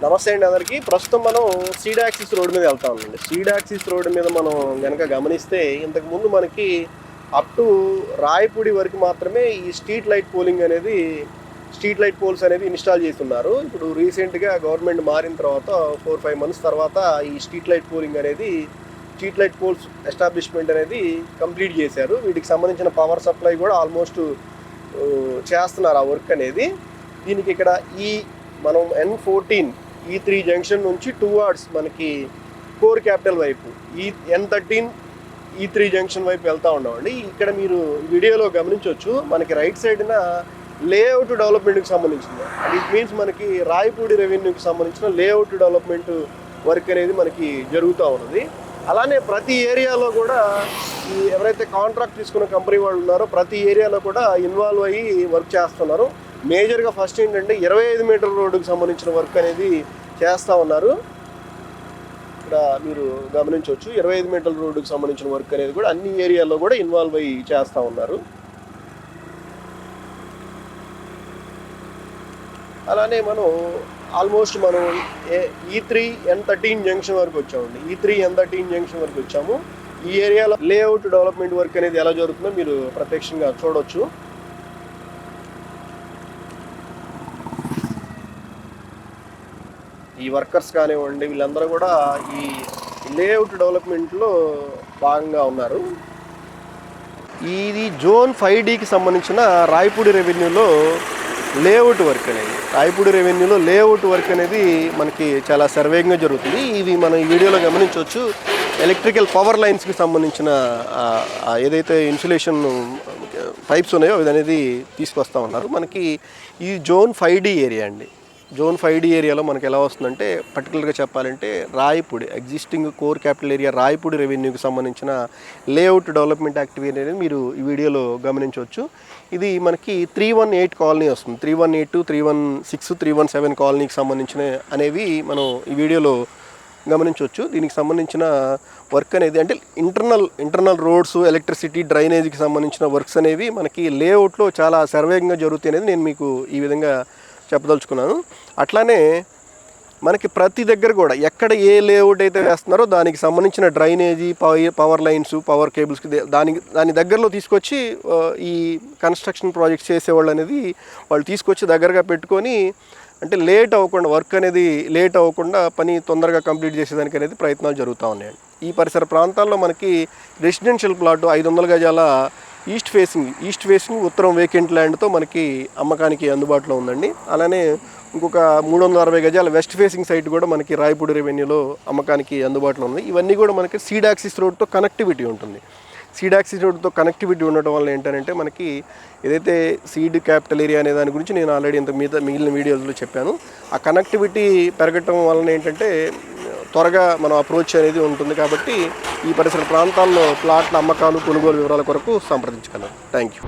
నమస్తే అండి అందరికీ. ప్రస్తుతం మనం సీడ్ యాక్సిస్ రోడ్ మీద వెళ్తా ఉన్నాండి. సీడ్ యాక్సిస్ రోడ్ మీద మనం కనుక గమనిస్తే ఇంతకుముందు మనకి అప్ టు రాయపూడి వరకు మాత్రమే ఈ స్ట్రీట్ లైట్ పోల్స్ అనేవి ఇన్స్టాల్ చేస్తున్నారు. ఇప్పుడు రీసెంట్గా గవర్నమెంట్ మారిన తర్వాత 4-5 months తర్వాత ఈ స్ట్రీట్ లైట్ పోల్స్ ఎస్టాబ్లిష్మెంట్ అనేది కంప్లీట్ చేశారు. వీటికి సంబంధించిన పవర్ సప్లై కూడా ఆల్మోస్ట్ చేస్తున్నారు ఆ వర్క్ అనేది. దీనికి ఇక్కడ మనం N14 E3 జంక్షన్ నుంచి టువార్డ్స్ మనకి కోర్ క్యాపిటల్ వైపు N13 E3 జంక్షన్ వైపు వెళ్తూ ఉన్నామండి. ఇక్కడ మీరు వీడియోలో గమనించవచ్చు, మనకి రైట్ సైడ్న లేఅవుట్ డెవలప్మెంట్కి సంబంధించింది. ఇట్ మీన్స్ మనకి రాయపూడి రెవెన్యూకి సంబంధించిన లేఅవుట్ డెవలప్మెంట్ వర్క్ అనేది మనకి జరుగుతూ ఉన్నది. అలానే ప్రతి ఏరియాలో కూడా ఎవరైతే కాంట్రాక్ట్ తీసుకున్న కంపెనీ వాళ్ళు ఉన్నారో ప్రతి ఏరియాలో కూడా ఇన్వాల్వ్ అయ్యి వర్క్ చేస్తున్నారు. మేజర్గా ఫస్ట్ ఏంటంటే 25 మీటర్ రోడ్డుకి సంబంధించిన వర్క్ అనేది చేస్తూ ఉన్నారు. ఇక్కడ మీరు గమనించవచ్చు, 25 మీటర్ రోడ్డుకి సంబంధించిన వర్క్ అనేది కూడా అన్ని ఏరియాల్లో కూడా ఇన్వాల్వ్ అయ్యి చేస్తూ ఉన్నారు. అలానే మనం ఆల్మోస్ట్ E3 N13 జంక్షన్ వరకు వచ్చామండి. E3 N13 జంక్షన్ వరకు వచ్చాము. ఈ ఏరియాలో లేఅవుట్ డెవలప్మెంట్ వర్క్ అనేది ఎలా జరుగుతుందో మీరు ప్రత్యక్షంగా చూడవచ్చు. ఈ వర్కర్స్ కానివ్వండి, వీళ్ళందరూ కూడా ఈ లేఅవుట్ డెవలప్మెంట్లో భాగంగా ఉన్నారు. ఇది జోన్ 5Dకి సంబంధించిన రాయపూడి రెవెన్యూలో లేఅవుట్ వర్క్ అనేది మనకి చాలా సర్వేగంగా జరుగుతుంది. ఇవి మనం ఈ వీడియోలో గమనించవచ్చు. ఎలక్ట్రికల్ పవర్ లైన్స్కి సంబంధించిన ఏదైతే ఇన్సులేషన్ పైప్స్ ఉన్నాయో అవి అనేది తీసుకొస్తూ ఉన్నారు. మనకి ఈ జోన్ 5D ఏరియా అండి. జోన్ 5D ఏరియాలో మనకి ఎలా వస్తుందంటే, పర్టికులర్గా చెప్పాలంటే Rayapudi existing core capital area Rayapudi రెవెన్యూకి సంబంధించిన లేఅవుట్ డెవలప్మెంట్ యాక్టివిటీ అనేది మీరు ఈ వీడియోలో గమనించవచ్చు. ఇది మనకి 318 కాలనీ వస్తుంది. 318, 316, 317 కాలనీకి సంబంధించిన అనేవి మనం ఈ వీడియోలో గమనించవచ్చు. దీనికి సంబంధించిన వర్క్ అనేది అంటే ఇంటర్నల్ రోడ్స్, ఎలక్ట్రిసిటీ, డ్రైనేజీకి సంబంధించిన వర్క్స్ అనేవి మనకి లేఅవుట్లో చాలా సర్వేగంగా జరుగుతాయి అనేది నేను మీకు ఈ విధంగా చెప్పదలుచుకున్నాను. అట్లానే మనకి ప్రతి దగ్గర కూడా ఎక్కడ ఏ లేఅవుట్ అయితే వేస్తున్నారో దానికి సంబంధించిన డ్రైనేజీ, పవర్ లైన్స్, పవర్ కేబుల్స్కి దాని దగ్గరలో తీసుకొచ్చి ఈ కన్స్ట్రక్షన్ ప్రాజెక్ట్స్ చేసేవాళ్ళు అనేది వాళ్ళు తీసుకొచ్చి దగ్గరగా పెట్టుకొని, అంటే వర్క్ అనేది లేట్ అవ్వకుండా పని తొందరగా కంప్లీట్ చేసేదానికి అనేది ప్రయత్నాలు జరుగుతూ ఉన్నాయండి. ఈ పరిసర ప్రాంతాల్లో మనకి రెసిడెన్షియల్ ప్లాట్ 500 గజాల ఈస్ట్ ఫేసింగ్ ఉత్తరం వేకెంట్ ల్యాండ్తో మనకి అమ్మకానికి అందుబాటులో ఉందండి. అలానే ఇంకొక 360 గజాల వెస్ట్ ఫేసింగ్ సైట్ కూడా మనకి రాయపూడి రెవెన్యూలో అమ్మకానికి అందుబాటులో ఉంది. ఇవన్నీ కూడా మనకి సీడ్ యాక్సిస్ రోడ్తో కనెక్టివిటీ ఉంటుంది. సీడ్ యాక్సిస్ రోడ్తో కనెక్టివిటీ ఉండటం వల్ల ఏంటంటే మనకి ఏదైతే సీడ్ క్యాపిటల్ ఏరియా అనే దాని గురించి నేను ఆల్రెడీ మిగిలిన వీడియోస్లో చెప్పాను. ఆ కనెక్టివిటీ పెరగటం వలన ఏంటంటే త్వరగా మనం అప్రోచ్ అనేది ఉంటుంది. కాబట్టి ఈ పరిసర ప్రాంతాల్లో ప్లాట్ల అమ్మకాలు, కొనుగోలు వివరాల కొరకు సంప్రదించగలరు. Thank you.